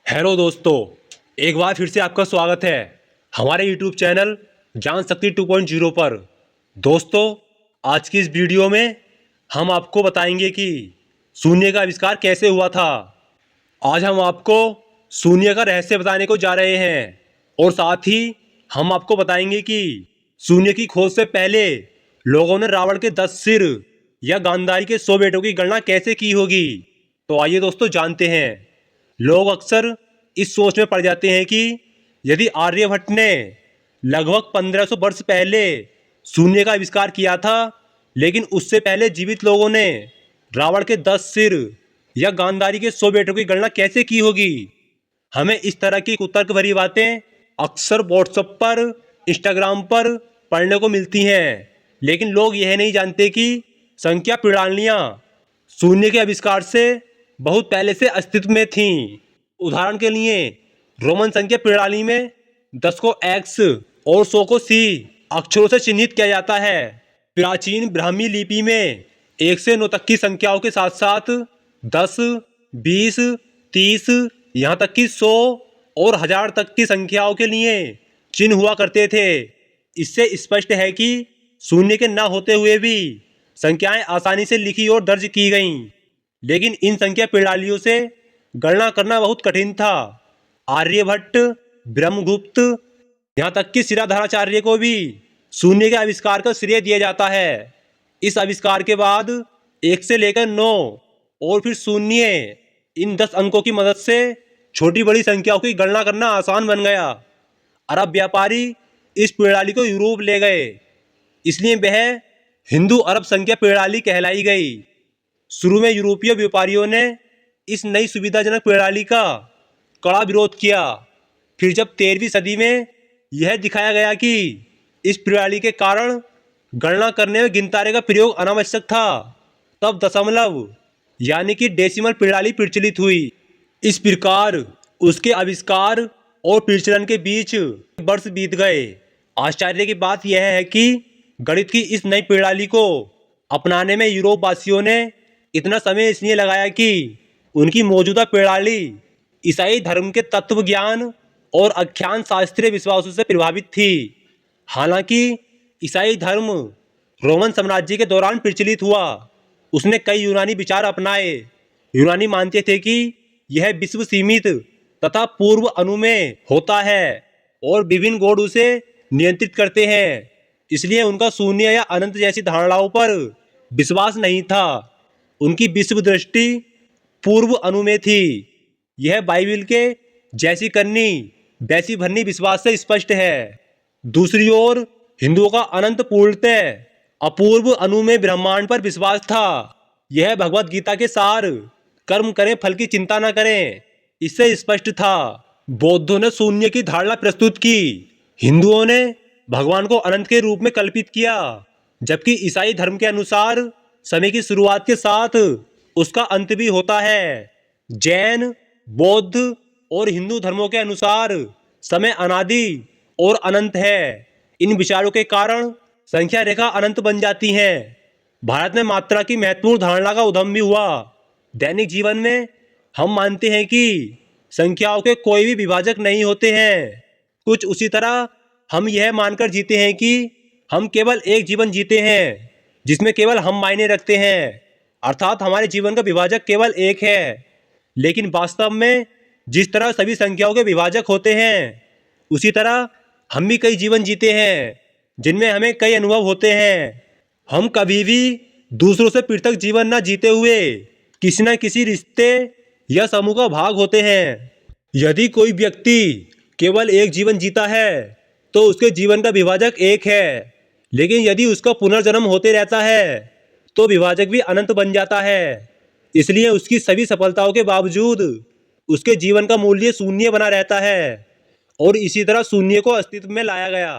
Hello दोस्तों, एक बार फिर से आपका स्वागत है हमारे यूट्यूब चैनल जान शक्ति 2.0 पर। दोस्तों, आज की इस वीडियो में हम आपको बताएंगे कि शून्य का आविष्कार कैसे हुआ था। आज हम आपको शून्य का रहस्य बताने को जा रहे हैं और साथ ही हम आपको बताएंगे कि शून्य की खोज से पहले लोगों ने रावण के 10 सिर या गांधारी के 100 बेटों की गणना कैसे की होगी। तो आइए दोस्तों जानते हैं। लोग अक्सर इस सोच में पड़ जाते हैं कि यदि आर्यभट्ट ने लगभग 1500 वर्ष पहले शून्य का आविष्कार किया था, लेकिन उससे पहले जीवित लोगों ने रावण के 10 सिर या गांधारी के 100 बेटों की गणना कैसे की होगी। हमें इस तरह की कुतर्क भरी बातें अक्सर व्हाट्सएप पर, इंस्टाग्राम पर पढ़ने को मिलती हैं, लेकिन लोग यह नहीं जानते कि संख्या प्रणालियाँ शून्य के आविष्कार से बहुत पहले से अस्तित्व में थीं। उदाहरण के लिए रोमन संख्या प्रणाली में 10 को x और 100 को c अक्षरों से चिन्हित किया जाता है। प्राचीन ब्राह्मी लिपि में 1 से 9 तक की संख्याओं के साथ साथ 10, 20, 30 यहाँ तक कि 100 और 1000 तक की संख्याओं के लिए चिन्ह हुआ करते थे। इससे स्पष्ट है कि शून्य के न होते हुए भी संख्याएं आसानी से लिखी और दर्ज की गईं। लेकिन इन संख्या प्रणालियों से गणना करना बहुत कठिन था। आर्यभट्ट, ब्रह्मगुप्त, यहाँ तक कि शिराधराचार्य को भी शून्य के आविष्कार का श्रेय दिया जाता है। इस आविष्कार के बाद 1 से लेकर 9 और फिर शून्य, इन 10 अंकों की मदद से छोटी बड़ी संख्याओं की गणना करना आसान बन गया। अरब व्यापारी इस प्रणाली को यूरोप ले गए, इसलिए वह हिंदू अरब संख्या प्रणाली कहलाई गई। शुरू में यूरोपीय व्यापारियों ने इस नई सुविधाजनक प्रणाली का कड़ा विरोध किया। फिर जब 13वीं सदी में यह दिखाया गया कि इस प्रणाली के कारण गणना करने में गिनतारे का प्रयोग अनावश्यक था, तब दशमलव यानी कि डेसिमल प्रणाली प्रचलित हुई। इस प्रकार उसके आविष्कार और प्रचलन के बीच वर्ष बीत गए। आश्चर्य की बात यह है कि गणित की इस नई प्रणाली को अपनाने में यूरोप वासियों ने इतना समय इसलिए लगाया कि उनकी मौजूदा प्रणाली ईसाई धर्म के तत्व ज्ञान और आख्यान शास्त्रीय विश्वासों से प्रभावित थी। हालांकि ईसाई धर्म रोमन साम्राज्य के दौरान प्रचलित हुआ, उसने कई यूनानी विचार अपनाए। यूनानी मानते थे कि यह विश्व सीमित तथा पूर्व अनुमेय होता है और विभिन्न गॉड उसे नियंत्रित करते हैं, इसलिए उनका शून्य या अनंत जैसी धारणाओं पर विश्वास नहीं था। उनकी विश्व दृष्टि पूर्व अनुमेय थी। यह बाइबिल के जैसी करनी वैसी भरनी विश्वास से स्पष्ट है। दूसरी ओर हिंदुओं का अनंत पूर्णतः अपूर्व अनुमेय ब्रह्मांड पर विश्वास था। यह भगवत गीता के सार, कर्म करें फल की चिंता न करें, इससे स्पष्ट था। बौद्धों ने शून्य की धारणा प्रस्तुत की, हिंदुओं ने भगवान को अनंत के रूप में कल्पित किया, जबकि ईसाई धर्म के अनुसार समय की शुरुआत के साथ उसका अंत भी होता है। जैन, बौद्ध और हिंदू धर्मों के अनुसार समय अनादि और अनंत है। इन विचारों के कारण संख्या रेखा अनंत बन जाती है। भारत में मात्रा की महत्वपूर्ण धारणा का उद्गम भी हुआ। दैनिक जीवन में हम मानते हैं कि संख्याओं के कोई भी विभाजक नहीं होते हैं। कुछ उसी तरह हम यह मानकर जीते हैं कि हम केवल एक जीवन जीते हैं जिसमें केवल हम मायने रखते हैं, अर्थात हमारे जीवन का विभाजक केवल एक है। लेकिन वास्तव में जिस तरह सभी संख्याओं के विभाजक होते हैं, उसी तरह हम भी कई जीवन जीते हैं जिनमें हमें कई अनुभव होते हैं। हम कभी भी दूसरों से पृथक जीवन न जीते हुए किसी न किसी रिश्ते या समूह का भाग होते हैं। यदि कोई व्यक्ति केवल एक जीवन जीता है तो उसके जीवन का विभाजक एक है, लेकिन यदि उसका पुनर्जन्म होते रहता है तो विभाजक भी अनंत बन जाता है। इसलिए उसकी सभी सफलताओं के बावजूद उसके जीवन का मूल्य शून्य बना रहता है और इसी तरह शून्य को अस्तित्व में लाया गया।